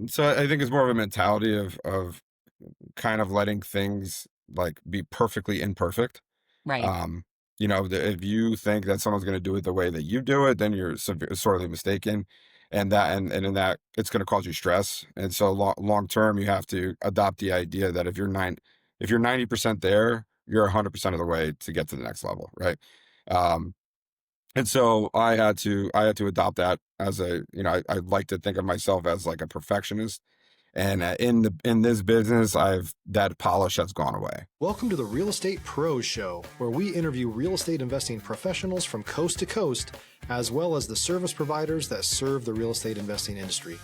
So I think it's more of a mentality of kind of letting things like be perfectly imperfect. Right. Um, if you think that someone's going to do it the way that you do it, then you're sorely mistaken, and in that it's going to cause you stress. And so long term, you have to adopt the idea that if you're 90% there, you're 100% of the way to get to the next level, right? Um, and so I had to adopt that as I like to think of myself as like a perfectionist, and in this business, I've that polish has gone away. Welcome to the Real Estate Pros Show, where we interview real estate investing professionals from coast to coast, as well as the service providers that serve the real estate investing industry.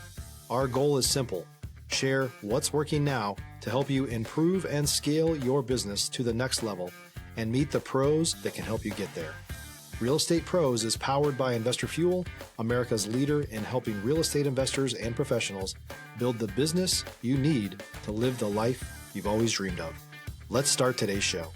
Our goal is simple: share what's working now to help you improve and scale your business to the next level and meet the pros that can help you get there. Real Estate Pros is powered by Investor Fuel, America's leader in helping real estate investors and professionals build the business you need to live the life you've always dreamed of. Let's start today's show.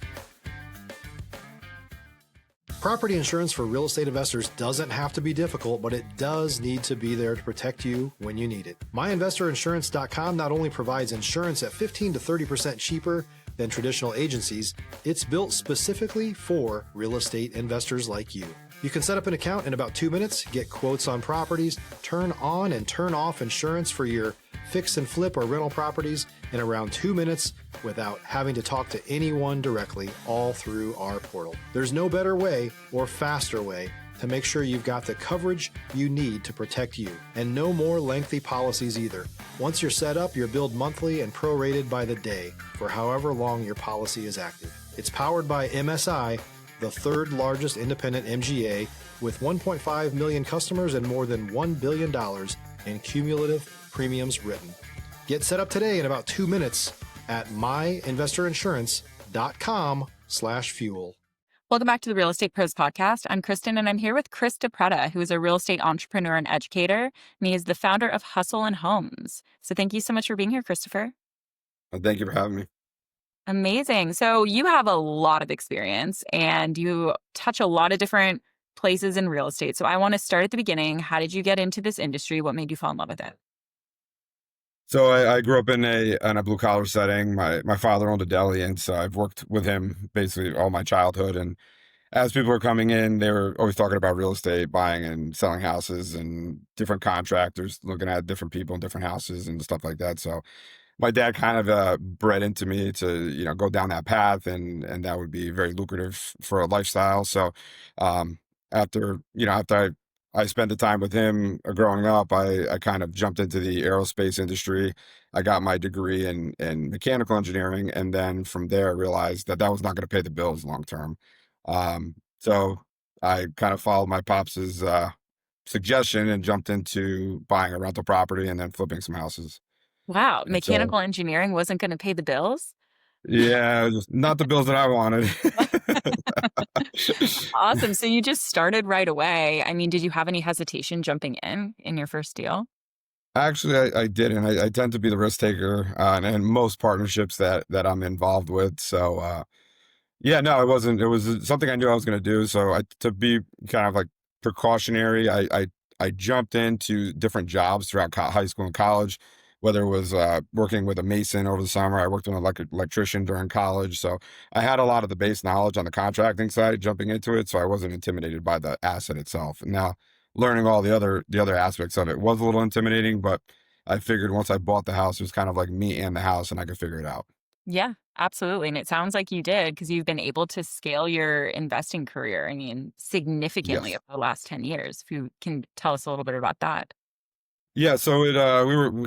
Property insurance for real estate investors doesn't have to be difficult, but it does need to be there to protect you when you need it. MyInvestorInsurance.com not only provides insurance at 15 to 30% cheaper than traditional agencies, it's built specifically for real estate investors like you. You can set up an account in about 2 minutes, get quotes on properties, turn on and turn off insurance for your fix and flip or rental properties in around 2 minutes without having to talk to anyone directly, all through our portal. There's no better way or faster way to make sure you've got the coverage you need to protect you, and no more lengthy policies either. Once you're set up, you're billed monthly and prorated by the day for however long your policy is active. It's powered by MSI, the third largest independent MGA, with 1.5 million customers and more than $1 billion in cumulative premiums written. Get set up today in about 2 minutes at myinvestorinsurance.com/fuel. Welcome back to the Real Estate Pros podcast. I'm Kristen, and I'm here with Chris DiPreta, who is a real estate entrepreneur and educator, and he is the founder of Hustle and Homes. So thank you so much for being here, Christopher. Thank you for having me. Amazing. So you have a lot of experience, and you touch a lot of different places in real estate. So I want to start at the beginning. How did you get into this industry? What made you fall in love with it? So I grew up in a blue collar setting. My father owned a deli, and so I've worked with him basically all my childhood. And as people were coming in, they were always talking about real estate, buying and selling houses, and different contractors looking at different people in different houses and stuff like that. So my dad kind of bred into me to go down that path, and that would be very lucrative for a lifestyle. So um, after I spent the time with him growing up, I kind of jumped into the aerospace industry. I got my degree in mechanical engineering, and then from there I realized that that was not going to pay the bills long term. So I kind of followed my pops's suggestion and jumped into buying a rental property and then flipping some houses. Wow, And so, mechanical engineering wasn't going to pay the bills? yeah, just not the bills that I wanted. Awesome. So you just started right away. I mean, did you have any hesitation jumping in your first deal? Actually, I didn't. I tend to be the risk taker in most partnerships that I'm involved with. So, yeah, no, it wasn't. It was something I knew I was going to do. So, to be kind of like precautionary, I jumped into different jobs throughout high school and college. Whether it was working with a mason over the summer, I worked with an electrician during college. So I had a lot of the base knowledge on the contracting side jumping into it. So I wasn't intimidated by the asset itself. Now, learning all the other aspects of it was a little intimidating, but I figured once I bought the house, it was kind of like me and the house, and I could figure it out. Yeah, absolutely. And it sounds like you did because you've been able to scale your investing career, I mean, significantly Yes. over the last 10 years. If you can tell us a little bit about that. Yeah, so we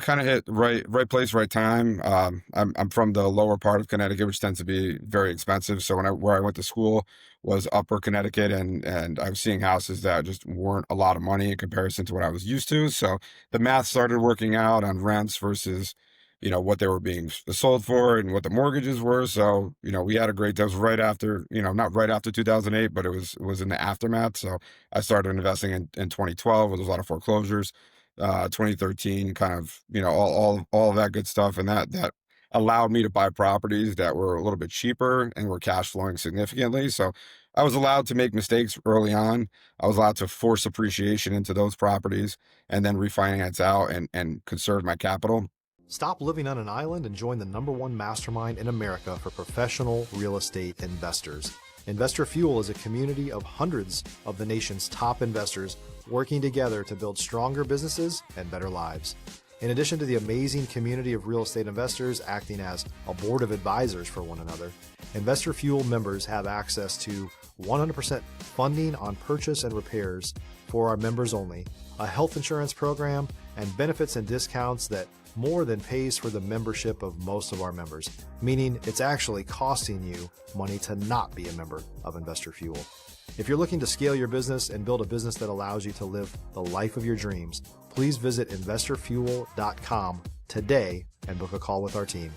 kind of hit right place, right time. I'm from the lower part of Connecticut, which tends to be very expensive. So where I went to school was upper Connecticut, and I was seeing houses that just weren't a lot of money in comparison to what I was used to. So the math started working out on rents versus what they were being sold for and what the mortgages were. So we had a great. That was right after, not right after 2008, but it was in the aftermath. So I started investing in 2012. There was a lot of foreclosures. 2013, kind of, all of that good stuff. And that allowed me to buy properties that were a little bit cheaper and were cash flowing significantly. So I was allowed to make mistakes early on. I was allowed to force appreciation into those properties and then refinance out and conserve my capital. Stop living on an island and join the #1 mastermind in America for professional real estate investors. Investor Fuel is a community of hundreds of the nation's top investors working together to build stronger businesses and better lives. In addition to the amazing community of real estate investors acting as a board of advisors for one another, Investor Fuel members have access to 100% funding on purchase and repairs for our members only, a health insurance program, and benefits and discounts that more than pays for the membership of most of our members, meaning it's actually costing you money to not be a member of Investor Fuel. If you're looking to scale your business and build a business that allows you to live the life of your dreams, please visit investorfuel.com today and book a call with our team.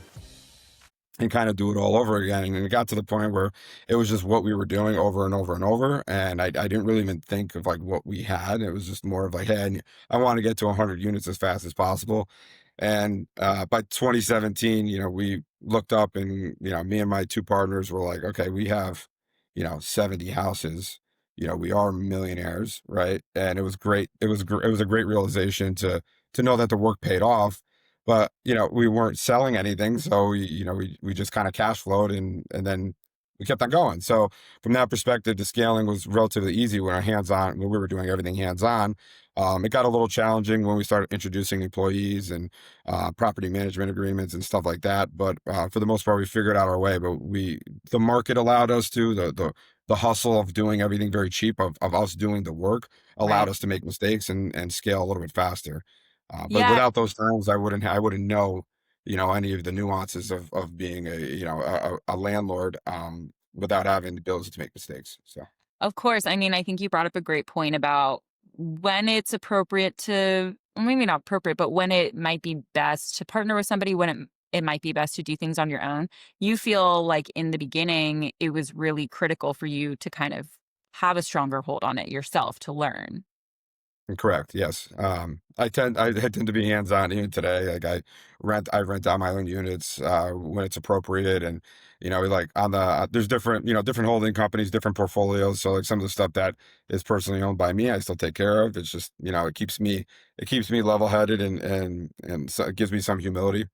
And kind of do it all over again. And it got to the point where it was just what we were doing over and over and over. And I didn't really even think of like what we had. It was just more of like, hey, I want to get to 100 units as fast as possible. And by 2017, we looked up and, me and my two partners were like, okay, we have, 70 houses. We are millionaires, right? And it was great. It was a great realization to know that the work paid off. But, we weren't selling anything. So we just kind of cash flowed and then we kept on going. So from that perspective, the scaling was relatively easy when when we were doing everything hands-on. It got a little challenging when we started introducing employees and property management agreements and stuff like that. But for the most part, we figured out our way. But the market allowed us to, the hustle of doing everything very cheap, of us doing the work, allowed Right. us to make mistakes and scale a little bit faster. But Yeah, without those terms, I wouldn't know, any of the nuances of being a landlord, without having the ability to make mistakes. So. of course. I mean, I think you brought up a great point about when it's appropriate to, well, maybe not appropriate, but when it might be best to partner with somebody, when it might be best to do things on your own. You feel like in the beginning, it was really critical for you to kind of have a stronger hold on it yourself to learn. Correct. Yes. I tend to be hands-on even today. Like I rent out my own units when it's appropriate, and like on the there's different holding companies, different portfolios. So like some of the stuff that is personally owned by me, I still take care of. It's just it keeps me level-headed and so it gives me some humility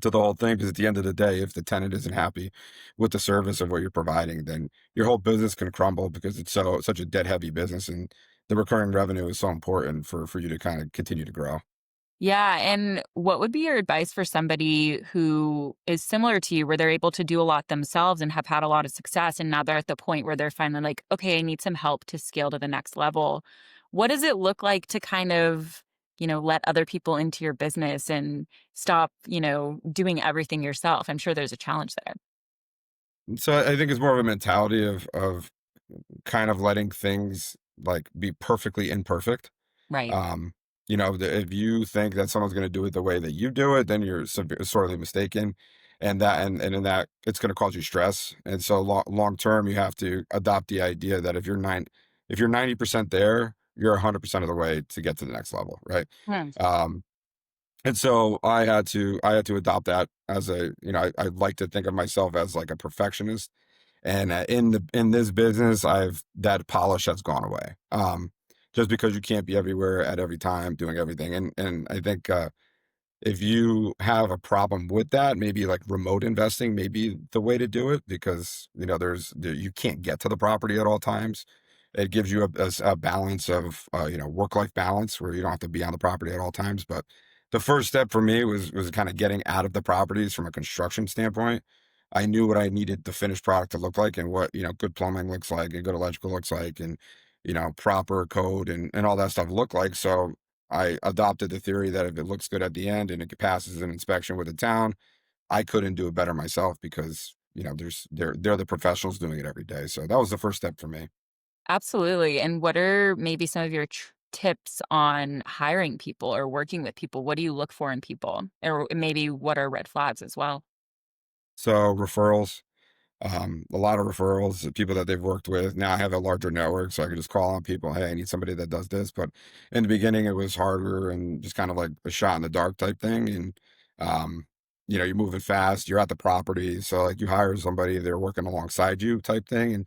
to the whole thing, because at the end of the day, if the tenant isn't happy with the service of what you're providing, then your whole business can crumble, because it's such a debt heavy business, and the recurring revenue is so important for you to kind of continue to grow. Yeah. And what would be your advice for somebody who is similar to you, where they're able to do a lot themselves and have had a lot of success? And now they're at the point where they're finally like, okay, I need some help to scale to the next level. What does it look like to kind of, let other people into your business and stop, doing everything yourself? I'm sure there's a challenge there. So I think it's more of a mentality of kind of letting things like be perfectly imperfect. Right. Um, if you think that someone's going to do it the way that you do it, then you're sorely mistaken, and in that it's going to cause you stress. And so long term, you have to adopt the idea that if you're 90% there, you're 100% of the way to get to the next level, right? Hmm. Um, and so I had to adopt that as I like to think of myself as like a perfectionist, and in this business, that polish has gone away. Just because you can't be everywhere at every time doing everything, and I think if you have a problem with that, maybe like remote investing may be the way to do it, because you can't get to the property at all times. It gives you a balance of work life balance, where you don't have to be on the property at all times. But the first step for me was kind of getting out of the properties from a construction standpoint. I knew what I needed the finished product to look like, and what good plumbing looks like, and good electrical looks like, and proper code and all that stuff look like. So I adopted the theory that if it looks good at the end and it passes an inspection with the town, I couldn't do it better myself, because they're the professionals doing it every day. So that was the first step for me. Absolutely. And what are maybe some of your tips on hiring people or working with people? What do you look for in people? Or maybe what are red flags as well? So referrals, a lot of referrals, people that they've worked with. Now I have a larger network, so I can just call on people. Hey, I need somebody that does this. But in the beginning, it was harder and just kind of like a shot in the dark type thing. And um, you're moving fast, you're at the property, so like you hire somebody, they're working alongside you type thing. And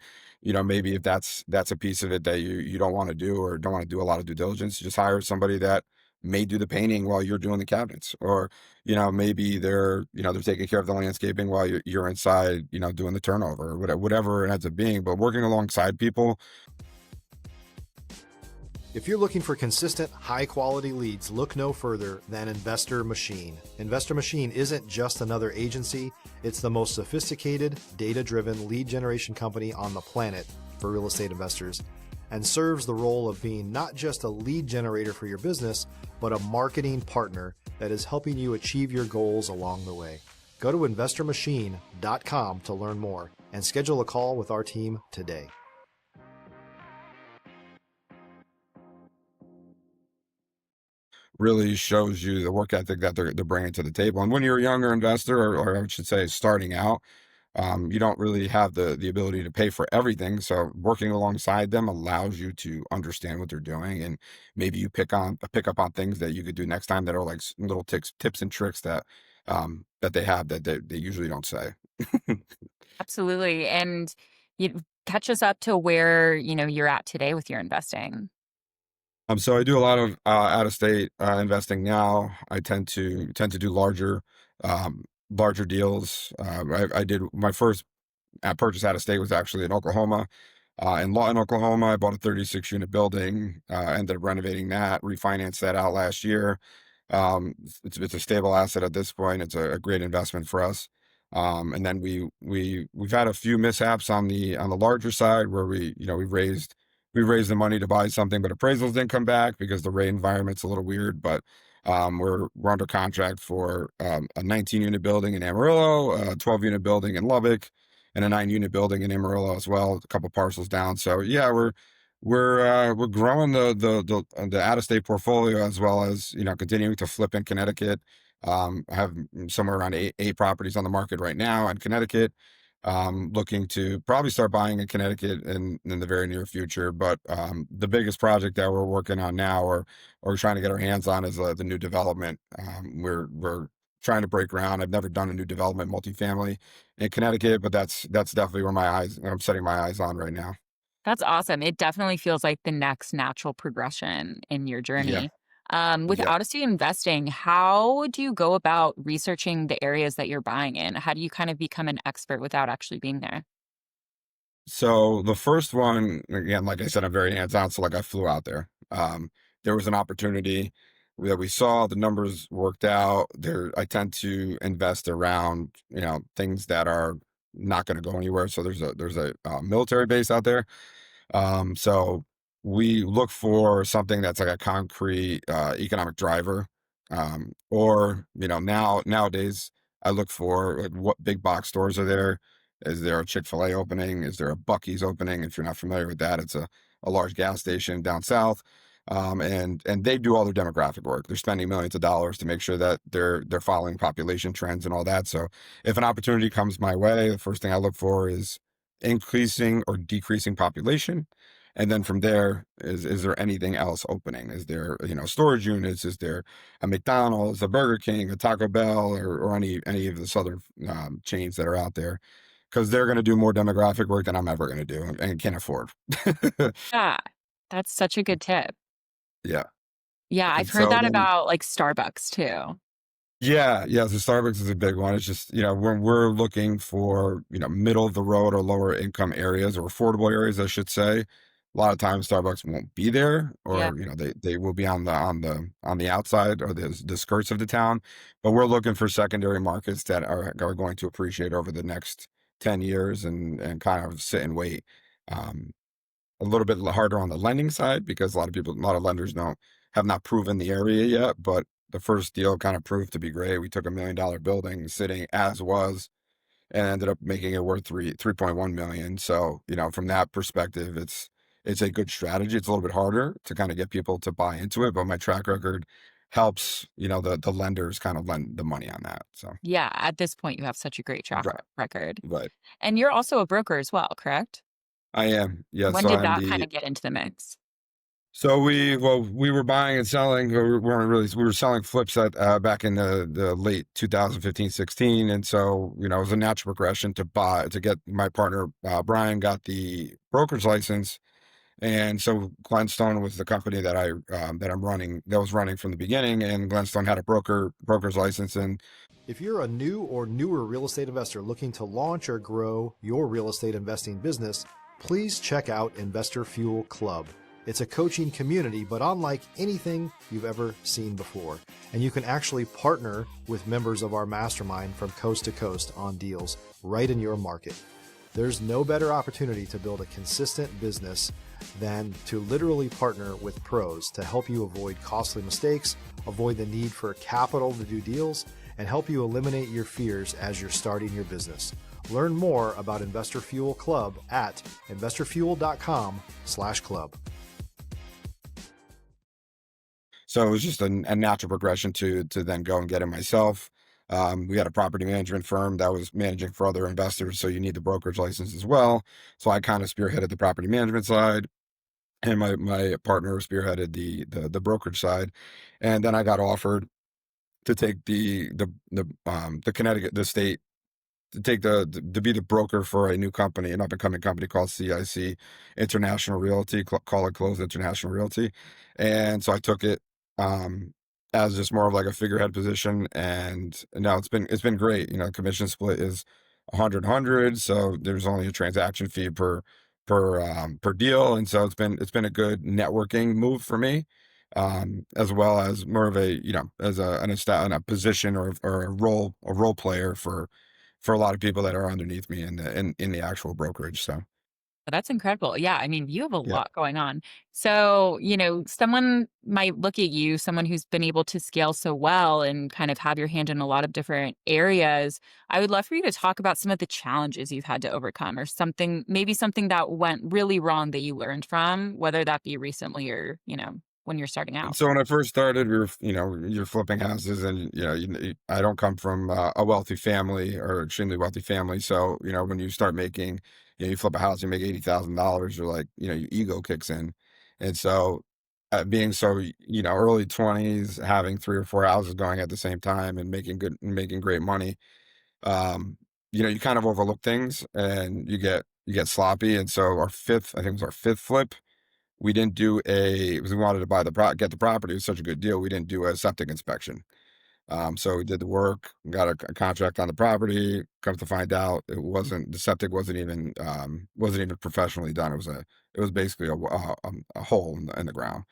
maybe if that's a piece of it that you don't want to do or don't want to do a lot of due diligence, just hire somebody that may do the painting while you're doing the cabinets. Or maybe they're taking care of the landscaping while you're inside, doing the turnover, or whatever it ends up being. But working alongside people. If you're looking for consistent, high-quality leads, look no further than Investor Machine. Investor Machine isn't just another agency, it's the most sophisticated, data-driven lead generation company on the planet for real estate investors, and serves the role of being not just a lead generator for your business, but a marketing partner that is helping you achieve your goals along the way. Go to investormachine.com to learn more and schedule a call with our team today. Really shows you the work ethic that they're bringing to the table. And when you're a younger investor, or I should say starting out, you don't really have the ability to pay for everything. So working alongside them allows you to understand what they're doing, and maybe you pick up on things that you could do next time that are like little tips and tricks that they have that they usually don't say. Absolutely. And you catch us up to where, you're at today with your investing. So I do a lot of out of state investing now. I tend to do larger deals. I did my first purchase out of state was actually in Oklahoma. In Lawton, Oklahoma, I bought a 36 unit building. Ended up renovating that, refinanced that out last year. It's a stable asset at this point. It's a great investment for us. And then we've had a few mishaps on the larger side where we raised the money to buy something, but appraisals didn't come back because the rate environment's a little weird. But we're under contract for a 19 unit building in Amarillo, a 12 unit building in Lubbock, and a 9 unit building in Amarillo as well, a couple parcels down. So yeah, we're growing the out of state portfolio, as well as continuing to flip in Connecticut. I have somewhere around eight properties on the market right now in Connecticut. Looking to probably start buying in Connecticut in the very near future. But the biggest project that we're working on now, or trying to get our hands on, is the new development. We're trying to break ground. I've never done a new development multifamily in Connecticut, but that's definitely where I'm setting my eyes on right now. That's awesome. It definitely feels like the next natural progression in your Yeah. journey. With Yeah. out of state investing, how do you go about researching the areas that you're buying in? How do you kind of become an expert without actually being there? So the first one, again, like I said, I'm very hands-on. So like I flew out there. There was an opportunity that we saw, the numbers worked out. I tend to invest around, things that are not going to go anywhere. So there's a military base out there. So we look for something that's like a concrete economic driver. Or nowadays I look for like what big box stores are there. Is there a Chick-fil-A opening? Is there a Buc-ee's opening? If you're not familiar with that, it's a large gas station down south. And they do all their demographic work. They're spending millions of dollars to make sure that they're following population trends and all that. So if an opportunity comes my way, the first thing I look for is increasing or decreasing population. And then from there, is there anything else opening? Is there, storage units? Is there a McDonald's, a Burger King, a Taco Bell, or any of the other chains that are out there? Because they're going to do more demographic work than I'm ever going to do, and can't afford. Yeah, that's such a good tip. Yeah. Yeah, I've And heard so that then, about like Starbucks too. yeah. So Starbucks is a big one. It's just, when we're looking for, middle of the road or lower income areas, or affordable areas, I should say, a lot of times Starbucks won't be there, Yeah. or, they will be on the outside, or the skirts of the town. But we're looking for secondary markets that are going to appreciate over the next 10 years, and kind of sit and wait. Um, a little bit harder on the lending side, because a lot of lenders have not proven the area yet. But the first deal kind of proved to be great. We took $1 million building sitting as was, and ended up making it worth 3.1 million. So, from that perspective, it's a good strategy. It's a little bit harder to kind of get people to buy into it, but my track record helps, the lenders kind of lend the money on that. So, Yeah, at this point, you have such a great track right, record. right. And you're also a broker as well, correct? I am. Yeah. When So did I'm that kind the of get into the mix? So we were buying and selling. We weren't really. We were selling flips at back in the late 2015, 16, and so it was a natural progression to get my partner Brian got the broker's license, and so Glenstone was the company that was running from the beginning, and Glenstone had a broker's license, and If you're a new or newer real estate investor looking to launch or grow your real estate investing business, please check out Investor Fuel Club. It's a coaching community, but unlike anything you've ever seen before. And you can actually partner with members of our mastermind from coast to coast on deals right in your market. There's no better opportunity to build a consistent business than to literally partner with pros to help you avoid costly mistakes, avoid the need for capital to do deals, and help you eliminate your fears as you're starting your business. Learn more about Investor Fuel Club at investorfuel.com/club. so it was just a natural progression to then go and get it myself. We had a property management firm that was managing for other investors, so you need the brokerage license as well. So I kind of spearheaded the property management side, and my partner spearheaded the brokerage side. And then I got offered to take the Connecticut, the state, to take to be the broker for a new company, an up and coming company called CIC International Realty, call it Closed International Realty. And so I took it as just more of like a figurehead position, and now it's been great. Commission split is 100, so there's only a transaction fee per deal, and so it's been a good networking move for me, as well as more of a as a position or a role player for a lot of people that are underneath me in the actual brokerage. So That's incredible. Yeah, I mean, you have a yeah. lot going on. So, someone might look at you, someone who's been able to scale so well and kind of have your hand in a lot of different areas. I would love for you to talk about some of the challenges you've had to overcome or maybe something that went really wrong that you learned from, whether that be recently or, when you're starting out. So when I first started, you're flipping houses, and I don't come from a wealthy family or extremely wealthy family. So when you start making, you flip a house, you make $80,000, you're like, your ego kicks in, and so being so early 20s, having three or four houses going at the same time and making great money, you kind of overlook things, and you get sloppy. And so I think it was our fifth flip, we didn't do because we wanted to get the property. It was such a good deal. We didn't do a septic inspection. So we did the work, got a contract on the property. Comes to find out, the septic wasn't even professionally done. It was basically a hole in the ground.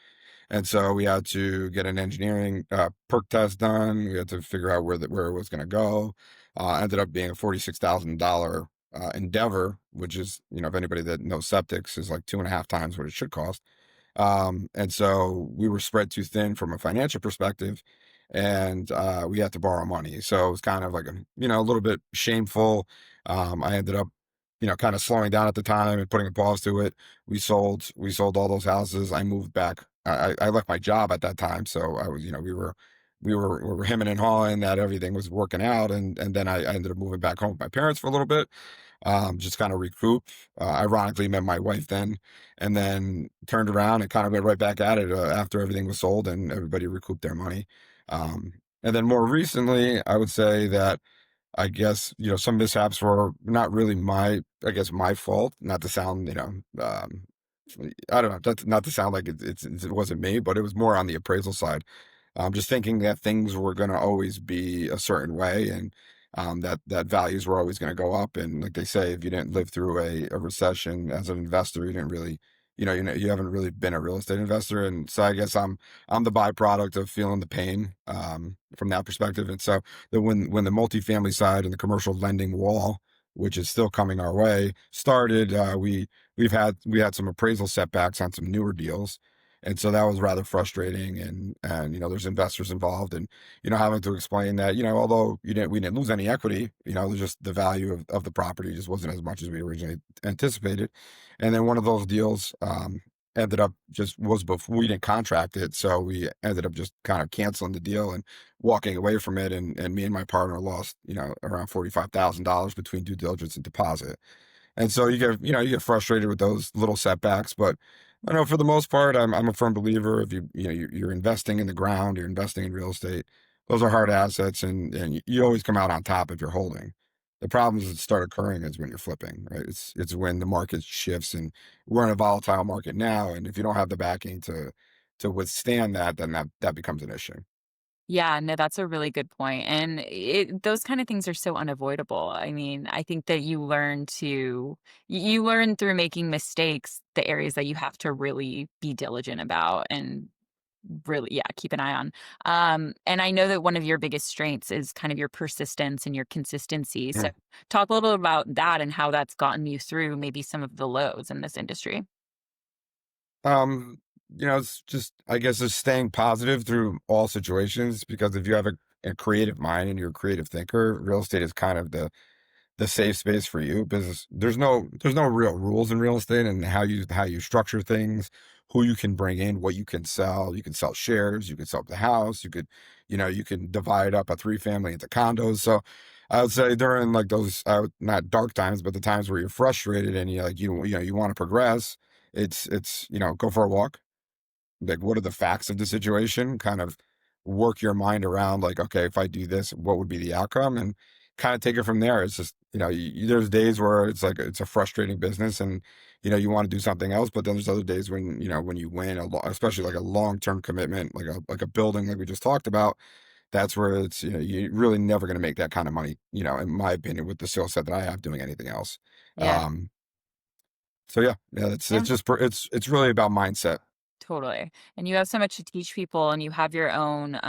And so we had to get an engineering perk test done. We had to figure out where it was going to go. Ended up being a $46,000 endeavor, which is, if anybody that knows septics, is like 2.5 times what it should cost. And so we were spread too thin from a financial perspective, and we had to borrow money. So it was kind of like a little bit shameful. I ended up, kind of slowing down at the time and putting a pause to it. We sold all those houses. I moved back. I left my job at that time, so I was, we were hemming and hawing that everything was working out, and then I ended up moving back home with my parents for a little bit, just kind of recoup. Ironically, met my wife then, and then turned around and kind of went right back at it after everything was sold and everybody recouped their money. And then more recently, I would say that I guess, some mishaps were not really my fault. Not to sound, I don't know, that's not to sound like it wasn't me, but it was more on the appraisal side. Just thinking that things were going to always be a certain way, and that values were always going to go up. And like they say, if you didn't live through a recession as an investor, you didn't really, you haven't really been a real estate investor. And so I guess I'm the byproduct of feeling the pain from that perspective. And so when the multifamily side and the commercial lending wall, which is still coming our way, started, we had some appraisal setbacks on some newer deals. And so that was rather frustrating, and there's investors involved, and having to explain that, although we didn't lose any equity, there's just the value of the property just wasn't as much as we originally anticipated. And then one of those deals ended up was before we didn't contract it, so we ended up just kind of canceling the deal and walking away from it, and me and my partner lost around $45,000 between due diligence and deposit. And so you get frustrated with those little setbacks, but I know for the most part, I'm a firm believer if you're investing in the ground, you're investing in real estate. Those are hard assets, and you always come out on top if you're holding. The problems that start occurring is when you're flipping, right? It's when the market shifts, and we're in a volatile market now, and if you don't have the backing to withstand that, then that becomes an issue. Yeah, no, that's a really good point, and those kind of things are so unavoidable. I mean, I think that you learn through making mistakes the areas that you have to really be diligent about and really, yeah, keep an eye on. And I know that one of your biggest strengths is kind of your persistence and your consistency. So talk a little bit about that and how that's gotten you through maybe some of the lows in this industry. Um, it's just, I guess, just staying positive through all situations because if you have a creative mind and you're a creative thinker, real estate is kind of the safe space for you because there's no real rules in real estate and how you structure things, who you can bring in, what you can sell. You can sell shares, you can sell the house, you can divide up a three family into condos. So I would say during like those not dark times, but the times where you're frustrated and you want to progress, it's go for a walk, like what are the facts of the situation, kind of work your mind around like, okay, if I do this, what would be the outcome, and kind of take it from there. It's just there's days where it's like it's a frustrating business and you want to do something else, but then there's other days when when you win especially like a long-term commitment like a building like we just talked about. That's where it's you're really never going to make that kind of money, in my opinion, with the skill set that I have doing anything else. Yeah. um so yeah, it's Yeah. just it's really about mindset. Totally. And you have so much to teach people and you have your own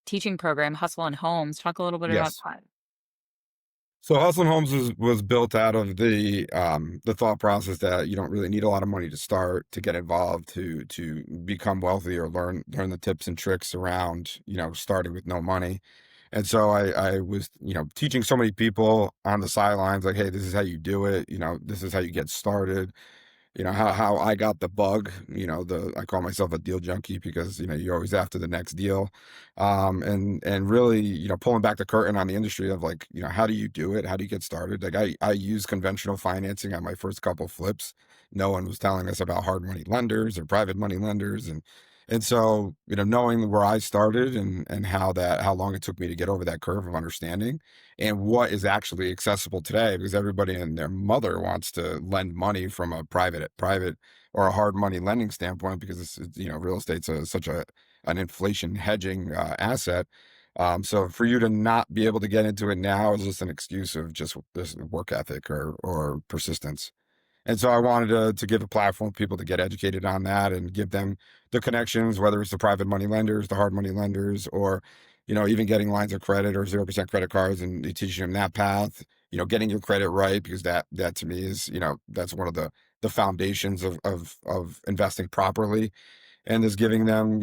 teaching program, Hustle and Homes. Talk a little bit about Yes. that. So Hustle and Homes was built out of the thought process that you don't really need a lot of money to start, to get involved, to become wealthy or learn the tips and tricks around starting with no money. And so I was teaching so many people on the sidelines like, hey, this is how you do it. This is how you get started. How I got the bug. I call myself a deal junkie because you're always after the next deal. And really pulling back the curtain on the industry of like how do you do it, how do you get started. Like I use conventional financing on my first couple flips. No one was telling us about hard money lenders or private money lenders. And so knowing where I started and how long it took me to get over that curve of understanding and what is actually accessible today, because everybody and their mother wants to lend money from a private or a hard money lending standpoint, because real estate's such an inflation hedging asset. So for you to not be able to get into it now is just an excuse of just this work ethic or persistence. And so I wanted to give a platform for people to get educated on that and give them the connections, whether it's the private money lenders, the hard money lenders, or, even getting lines of credit or 0% credit cards and teaching them that path, getting your credit right, because that to me is, that's one of the foundations of investing properly, and is giving them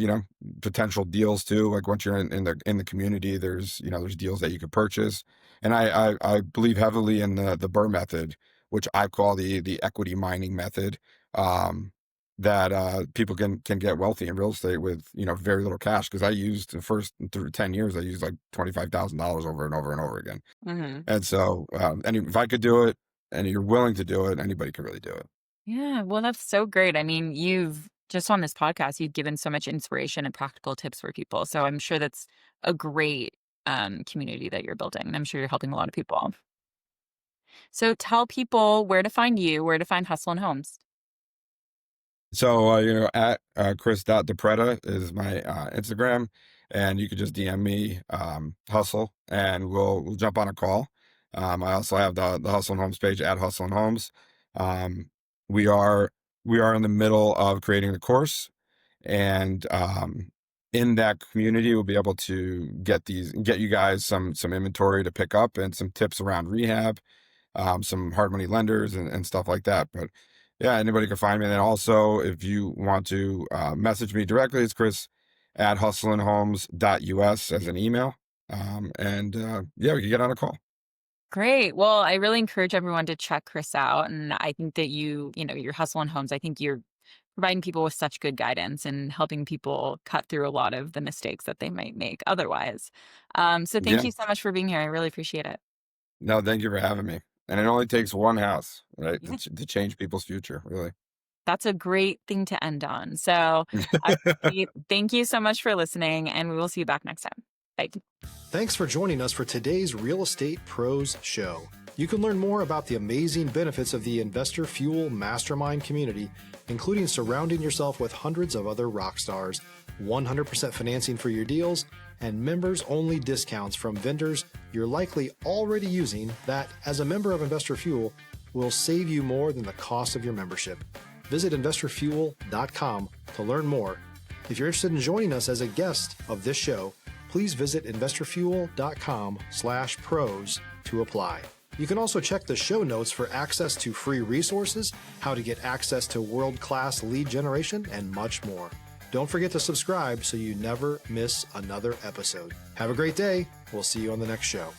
potential deals too. Like once you're in the community, there's deals that you could purchase. And I believe heavily in the Burr method, which I call the equity mining method. That people can get wealthy in real estate with very little cash, because I used the first through 10 years I used like $25,000 over and over and over again. Hmm. And so if I could do it and you're willing to do it, anybody can really do it. Yeah, well, that's so great. I mean, you've just on this podcast, you've given so much inspiration and practical tips for people. So I'm sure that's a great community that you're building. And I'm sure you're helping a lot of people. So tell people where to find you, where to find Hustle and Homes. So, at Chris.DiPreta is my Instagram, and you could just DM me, Hustle, and we'll jump on a call. I also have the Hustle and Homes page at Hustle and Homes. Um, we are we are in the middle of creating the course, and in that community, we'll be able to get you guys some inventory to pick up and some tips around rehab, some hard money lenders and stuff like that. But yeah, anybody can find me. And then also, if you want to message me directly, it's Chris at hustleandhomes.us as an email. And yeah, we can get on a call. Great. Well, I really encourage everyone to check Chris out. And I think that your Hustle and Homes, I think you're providing people with such good guidance and helping people cut through a lot of the mistakes that they might make otherwise. So thank Yeah. you so much for being here. I really appreciate it. No, thank you for having me. And it only takes one house, right, Yeah. to change people's future, really. That's a great thing to end on. So, everybody, thank you so much for listening, and we will see you back next time. Bye. Thanks for joining us for today's Real Estate Pros Show. You can learn more about the amazing benefits of the Investor Fuel Mastermind community, including surrounding yourself with hundreds of other rock stars, 100% financing for your deals, and members-only discounts from vendors you're likely already using that, as a member of Investor Fuel, will save you more than the cost of your membership. Visit investorfuel.com to learn more. If you're interested in joining us as a guest of this show, please visit investorfuel.com/pros to apply. You can also check the show notes for access to free resources, how to get access to world-class lead generation, and much more. Don't forget to subscribe so you never miss another episode. Have a great day. We'll see you on the next show.